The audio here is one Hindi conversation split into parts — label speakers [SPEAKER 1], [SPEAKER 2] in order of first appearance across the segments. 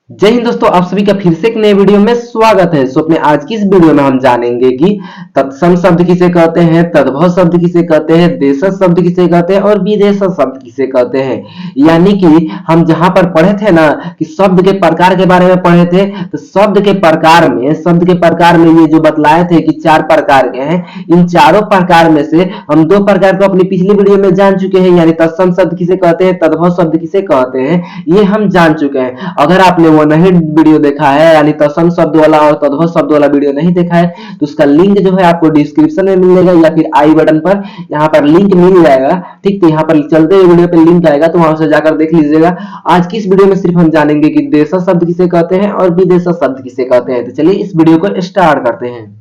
[SPEAKER 1] जय हिंद दोस्तों, आप सभी का फिर से एक नए वीडियो में स्वागत है। सो अपने आज की इस वीडियो में हम जानेंगे कि तत्सम शब्द किसे कहते हैं, तद्भव शब्द किसे कहते हैं, देशज शब्द किसे कहते हैं और विदेशज शब्द किसे कहते हैं। यानी कि हम जहां पर पढ़े थे ना कि शब्द के प्रकार के बारे में पढ़े थे, तो शब्द के प्रकार में ये जो बतलाए थे कि 4 प्रकार के हैं, इन चारों प्रकार में से हम 2 प्रकार को अपनी पिछली वीडियो में जान चुके हैं। यानी तत्सम शब्द किसे कहते हैं, तद्भव शब्द किसे कहते हैं, ये हम जान चुके हैं। अगर आपने वो नहीं वीडियो देखा है, यानी तत्सम शब्द वाला और तद्भव शब्द वाला वीडियो नहीं देखा है, तो उसका लिंक जो है आपको डिस्क्रिप्शन में मिलेगा या फिर आई बटन पर यहाँ पर लिंक मिल जाएगा। ठीक, तो यहाँ पर चलते हुए वीडियो पे लिंक आएगा, तो वहां से जाकर देख लीजिएगा। आज की इस वीडियो में सिर्फ हम जानेंगे कि देशज शब्द किसे कहते हैं और विदेशज शब्द किसे कहते हैं। तो चलिए इस वीडियो को स्टार्ट करते हैं।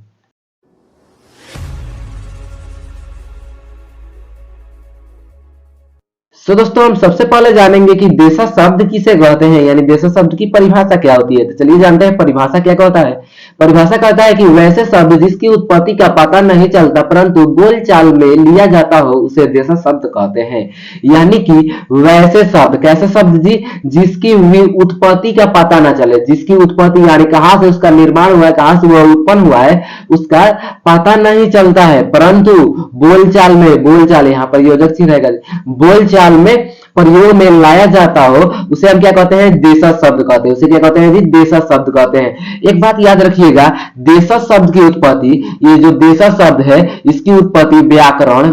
[SPEAKER 1] तो दोस्तों हम सबसे पहले जानेंगे कि देशज शब्द किसे कहते हैं, यानी देशज शब्द की परिभाषा क्या होती है। तो चलिए जानते हैं परिभाषा क्या कहता है। परिभाषा कहता है कि वैसे शब्द जिसकी उत्पत्ति का पता नहीं चलता परंतु बोलचाल में लिया जाता हो उसे देशज शब्द कहते हैं। यानी कि वैसे शब्द, कैसे शब्द जी, जिसकी उत्पत्ति का पता न चले, जिसकी उत्पत्ति यानी कहां से उसका निर्माण हुआ है, कहां से वह उत्पन्न हुआ है, उसका पता नहीं चलता है परंतु बोलचाल में, बोलचाल यहाँ पर योजक चिन्ह रहेगा, बोलचाल में प्रयोग में लाया जाता हो उसे हम क्या कहते हैं, देशज शब्द कहते हैं। उसे क्या कहते हैं जी, देशज शब्द कहते हैं। एक बात याद रखिएगा, देशज शब्द की उत्पत्ति, ये जो देशज शब्द है इसकी उत्पत्ति व्याकरण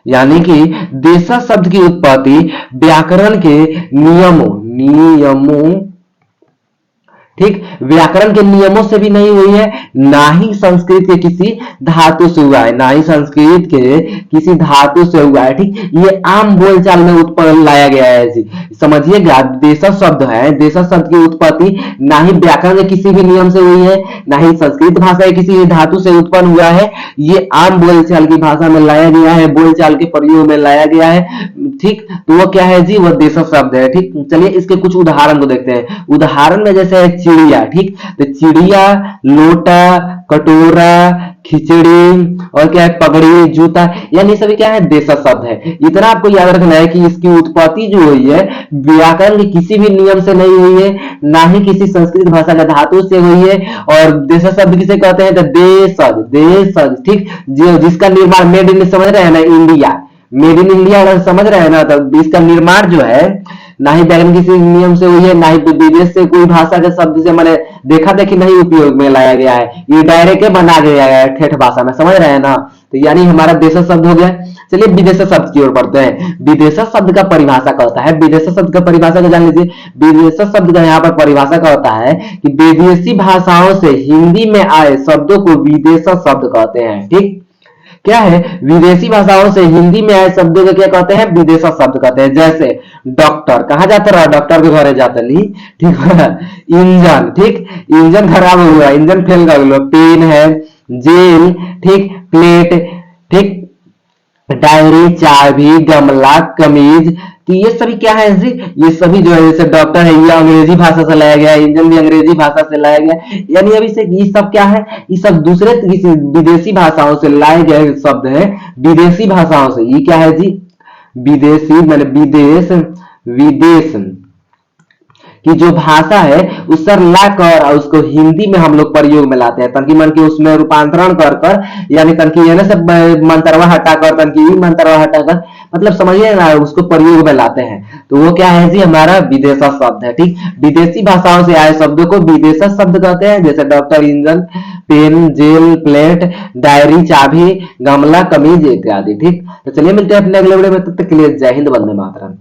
[SPEAKER 1] यानी कि देशज शब्द की उत्पत्ति व्याकरण के नियमों ठीक, व्याकरण के नियमों से भी नहीं हुई है, ना ही संस्कृत के किसी धातु से हुआ है, ना ही संस्कृत के किसी धातु से हुआ है। ठीक, ये आम बोलचाल में उत्पन्न लाया गया है जी, समझिएगा। देशज शब्द है, देशज शब्द की उत्पत्ति ना ही व्याकरण के किसी भी नियम से हुई है, ना ही संस्कृत भाषा के किसी धातु से उत्पन्न हुआ है। ये आम बोलचाल की भाषा में लाया गया है, बोलचाल के प्रयोग में लाया गया है। ठीक, तो वो क्या है जी, वो देशज शब्द है। ठीक, चलिए इसके कुछ उदाहरण को देखते हैं। उदाहरण में जैसे है चिड़िया, ठीक, तो चिड़िया, लोटा, कटोरा, खिचड़ी और क्या है, पगड़ी, जूता, यानी सभी क्या है, देशज शब्द है। इतना आपको याद रखना है कि इसकी उत्पत्ति जो हुई है व्याकरण के किसी भी नियम से नहीं हुई है, ना ही किसी संस्कृत भाषा का धातु से हुई है। और देशज शब्द किसे कहते हैं, तो देशज, ठीक, जिसका निर्माण मेड इन, समझ रहे हैं ना, इंडिया, मेड इन इंडिया अगर समझ रहे हैं ना, तो इसका निर्माण जो है ना ही व्याकरण किसी नियम से हुई है, ना ही विदेश से कोई भाषा के शब्द से मैंने देखा देखी नहीं उपयोग में लाया गया है, ये डायरेक्ट बना गया है ठेठ भाषा में, समझ रहे हैं ना। तो यानी हमारा देशज शब्द हो गया। चलिए विदेशज शब्द की ओर बढ़ते हैं। विदेशज शब्द का परिभाषा कहता है, विदेशज शब्द का परिभाषा को जान लीजिए। विदेशज शब्द का यहाँ पर परिभाषा कहता है कि विदेशी भाषाओं से हिंदी में आए शब्दों को विदेशज शब्द कहते हैं। ठीक, क्या है, विदेशी भाषाओं से हिंदी में आए शब्दों को क्या कहते हैं, विदेशज शब्द कहते हैं। जैसे डॉक्टर, कहाँ जाते रहा, डॉक्टर के घरे जाते नहीं, ठीक है। इंजन, ठीक, इंजन खराब हुआ, इंजन फेल कर लो। पेन है, जेल, ठीक, प्लेट, ठीक, डायरी, चाबी, गमला, कमीज, तो ये सभी क्या है जी, ये सभी जो है, जैसे डॉक्टर है ये अंग्रेजी भाषा से लाया गया है, इंजन भी अंग्रेजी भाषा से लाया गया है। यानी अभी से ये सब क्या है, ये सब दूसरे किसी विदेशी भाषाओं से लाए गए शब्द है, विदेशी भाषाओं से। ये क्या है जी, विदेशी मैंने विदेश की जो भाषा है उस पर लाकर और उसको हिंदी में हम लोग प्रयोग में लाते हैं, तनकी मन की उसमें रूपांतरण कर कर, यानी तनकी है सब मंतरवा हटाकर, तनकी मंतरवा हटाकर, मतलब समझिए ना, उसको प्रयोग में लाते हैं। तो वो क्या है जी, हमारा विदेशज शब्द है। ठीक, विदेशी भाषाओं से आए शब्दों को विदेशज शब्द कहते हैं। जैसे doctor, engine, pen, jail, plate, diary, चाबी, गमला, कमीज इत्यादि। ठीक, तो चलिए मिलते हैं अपने अगले वीडियो में, तब तक के लिए जय हिंद, वंदे मातरम।